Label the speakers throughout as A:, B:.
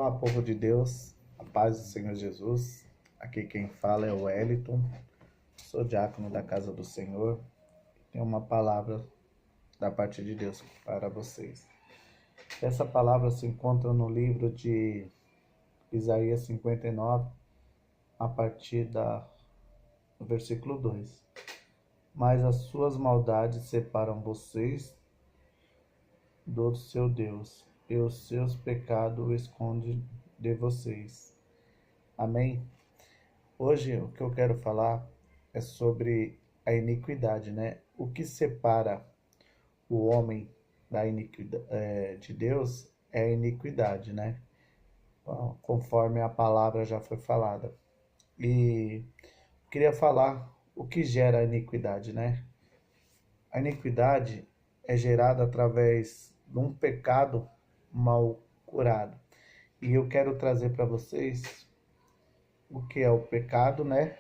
A: Olá, povo de Deus, a paz do Senhor Jesus. Aqui quem fala é o Wellington, sou diácono da Casa do Senhor. Tenho uma palavra da parte de Deus para vocês. Essa palavra se encontra no livro de Isaías 59, a partir do versículo 2. Mas as suas maldades separam vocês do seu Deus, e os seus pecados escondem de vocês. Amém? Hoje o que eu quero falar é sobre a iniquidade, né? O que separa o homem da iniquidade, de Deus é a iniquidade, né? Conforme a palavra já foi falada. E queria falar o que gera a iniquidade, né? A iniquidade é gerada através de um pecado mal curado. E eu quero trazer para vocês o que é o pecado, né?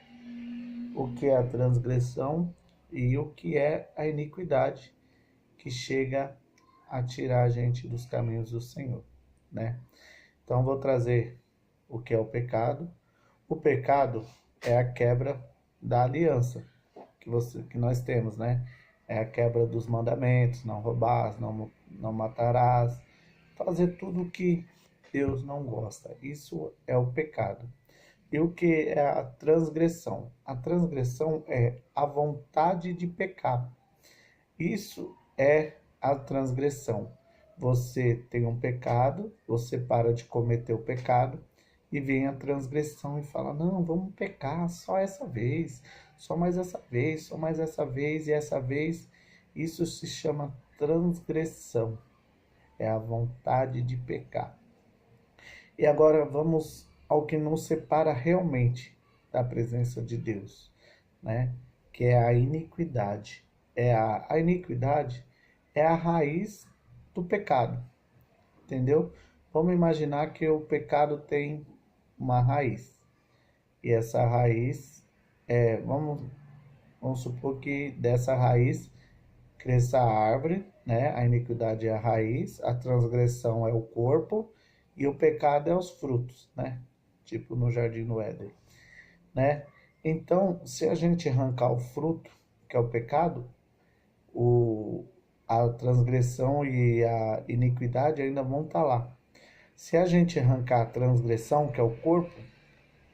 A: O que é a transgressão e o que é a iniquidade que chega a tirar a gente dos caminhos do Senhor, né? Então vou trazer o que é o pecado. O pecado é a quebra da aliança que nós temos, né? É a quebra dos mandamentos, não roubarás, não matarás, fazer tudo o que Deus não gosta. Isso é o pecado. E o que é a transgressão? A transgressão é a vontade de pecar. Isso é a transgressão. Você tem um pecado, você para de cometer o pecado e vem a transgressão e fala: não, vamos pecar só essa vez, só mais essa vez, só mais essa vez e essa vez. Isso se chama transgressão. É a vontade de pecar. E agora vamos ao que nos separa realmente da presença de Deus, né? Que é a iniquidade. A iniquidade é a raiz do pecado, entendeu? Vamos imaginar que o pecado tem uma raiz. E essa raiz, vamos supor que dessa raiz cresça a árvore, né? A iniquidade é a raiz, a transgressão é o corpo e o pecado é os frutos, né? Tipo no Jardim do Éden, né? Então, se a gente arrancar o fruto, que é o pecado, a transgressão e a iniquidade ainda vão estar lá. Se a gente arrancar a transgressão, que é o corpo,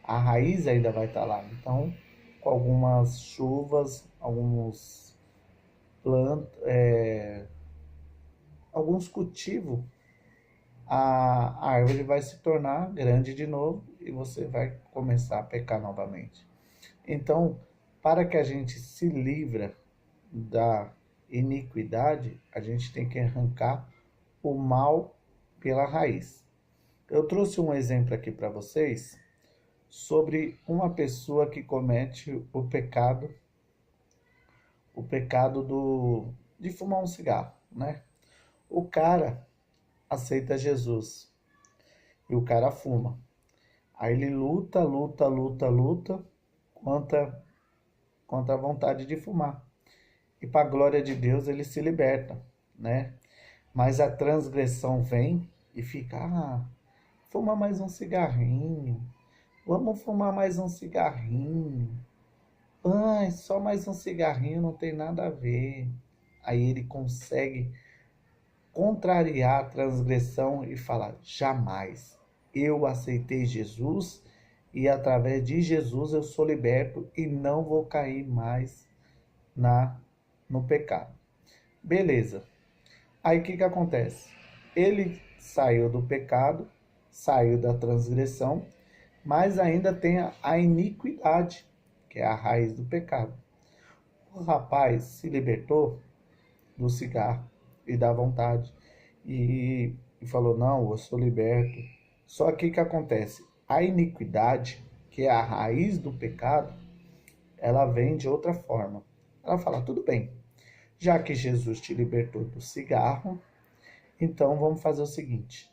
A: a raiz ainda vai estar lá. Então, com algumas chuvas, alguns cultivos, a árvore vai se tornar grande de novo e você vai começar a pecar novamente. Então, para que a gente se livre da iniquidade, a gente tem que arrancar o mal pela raiz. Eu trouxe um exemplo aqui para vocês sobre uma pessoa que comete o pecado de fumar um cigarro, né? O cara aceita Jesus e o cara fuma. Aí ele luta contra a vontade de fumar. E para a glória de Deus ele se liberta, né? Mas a transgressão vem e fica: fuma mais um cigarrinho, vamos fumar mais um cigarrinho. Ai, só mais um cigarrinho não tem nada a ver. Aí ele consegue contrariar a transgressão e falar: jamais. Eu aceitei Jesus e através de Jesus eu sou liberto e não vou cair mais no pecado. Beleza. Aí o que acontece? Ele saiu do pecado, saiu da transgressão, mas ainda tem a iniquidade, que é a raiz do pecado. O rapaz se libertou do cigarro e da vontade e falou: não, eu sou liberto. Só que o que acontece? A iniquidade, que é a raiz do pecado, ela vem de outra forma. Ela fala: tudo bem, já que Jesus te libertou do cigarro, então vamos fazer o seguinte: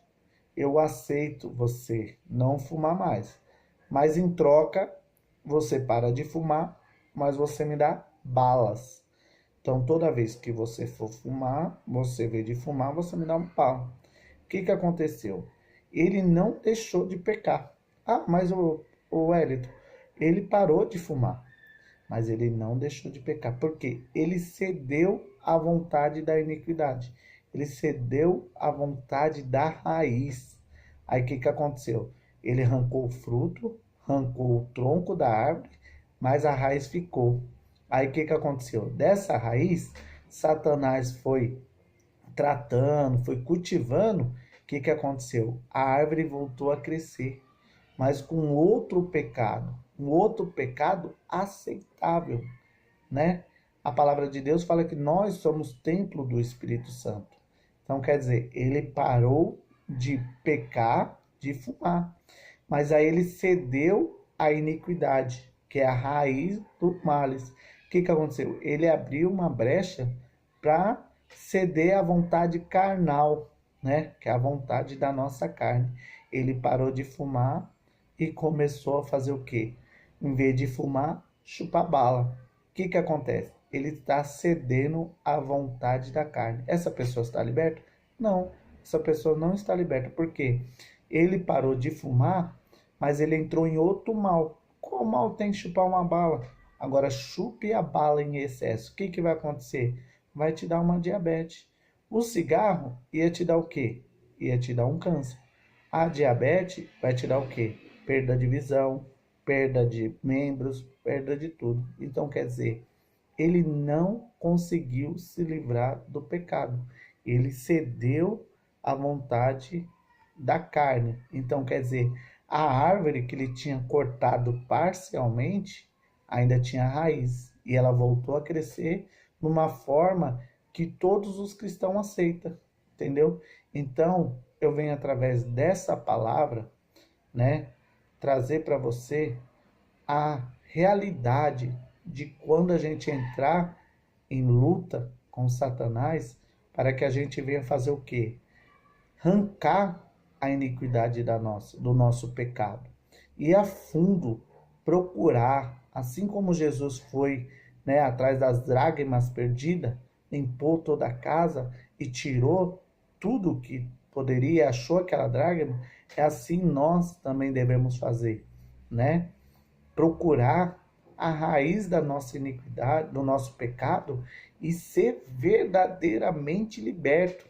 A: eu aceito você não fumar mais, mas em troca você para de fumar, mas você me dá balas. Então toda vez que você for fumar, você vê de fumar, você me dá um pau. O que aconteceu? ele não deixou de pecar. Ah, mas o Wellington, ele parou de fumar, mas ele não deixou de pecar, porque ele cedeu à vontade da iniquidade. Ele cedeu à vontade da raiz. Aí o que, que aconteceu? Ele arrancou o fruto, arrancou o tronco da árvore, mas a raiz ficou. Aí o que, que aconteceu? Dessa raiz, Satanás foi tratando, foi cultivando. O que, que aconteceu? A árvore voltou a crescer, mas com outro pecado, um outro pecado aceitável, né? A palavra de Deus fala que nós somos templo do Espírito Santo. Então, quer dizer, ele parou de pecar, de fumar, mas aí ele cedeu à iniquidade, que é a raiz do males. O que, que aconteceu? Ele abriu uma brecha para ceder à vontade carnal, né? Que é a vontade da nossa carne. Ele parou de fumar e começou a fazer o quê? Em vez de fumar, chupar bala. O que, que acontece? Ele está cedendo à vontade da carne. Essa pessoa está liberta? Não, essa pessoa não está liberta. Por quê? Ele parou de fumar, mas ele entrou em outro mal. Qual mal tem que chupar uma bala? Agora, chupe a bala em excesso. O que, que vai acontecer? Vai te dar uma diabetes. O cigarro ia te dar o quê? Ia te dar um câncer. A diabetes vai te dar o quê? Perda de visão, perda de membros, perda de tudo. Então, quer dizer, ele não conseguiu se livrar do pecado. Ele cedeu à vontade da carne. Então, quer dizer, a árvore que ele tinha cortado parcialmente ainda tinha raiz. E ela voltou a crescer numa forma que todos os cristãos aceitam. Entendeu? Então, eu venho através dessa palavra, né, trazer para você a realidade de quando a gente entrar em luta com Satanás, para que a gente venha fazer o quê? Arrancar a iniquidade do nosso pecado. E a fundo procurar, assim como Jesus foi, né, atrás das dracmas perdidas, limpou toda a casa e tirou tudo que poderia, achou aquela dracma, é assim nós também devemos fazer, né? Procurar a raiz da nossa iniquidade, do nosso pecado e ser verdadeiramente liberto,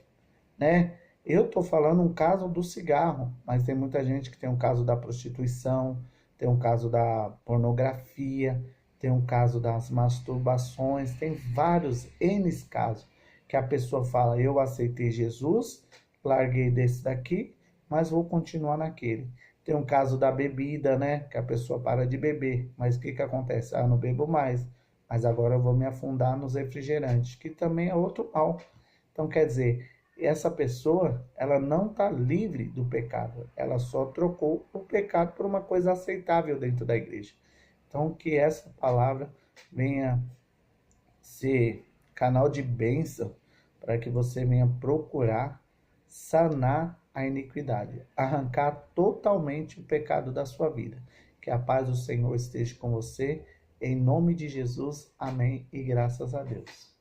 A: né? Eu estou falando um caso do cigarro, mas tem muita gente que tem um caso da prostituição, tem um caso da pornografia, tem um caso das masturbações, tem vários N casos que a pessoa fala, eu aceitei Jesus, larguei desse daqui, mas vou continuar naquele. Tem um caso da bebida, né? Que a pessoa para de beber. Mas o que, que acontece? Ah, eu não bebo mais. Mas agora eu vou me afundar nos refrigerantes, que também é outro mal. Então, quer dizer, essa pessoa, ela não está livre do pecado. Ela só trocou o pecado por uma coisa aceitável dentro da igreja. Então, que essa palavra venha ser canal de bênção para que você venha procurar sanar a iniquidade, arrancar totalmente o pecado da sua vida. Que a paz do Senhor esteja com você, em nome de Jesus, amém e graças a Deus.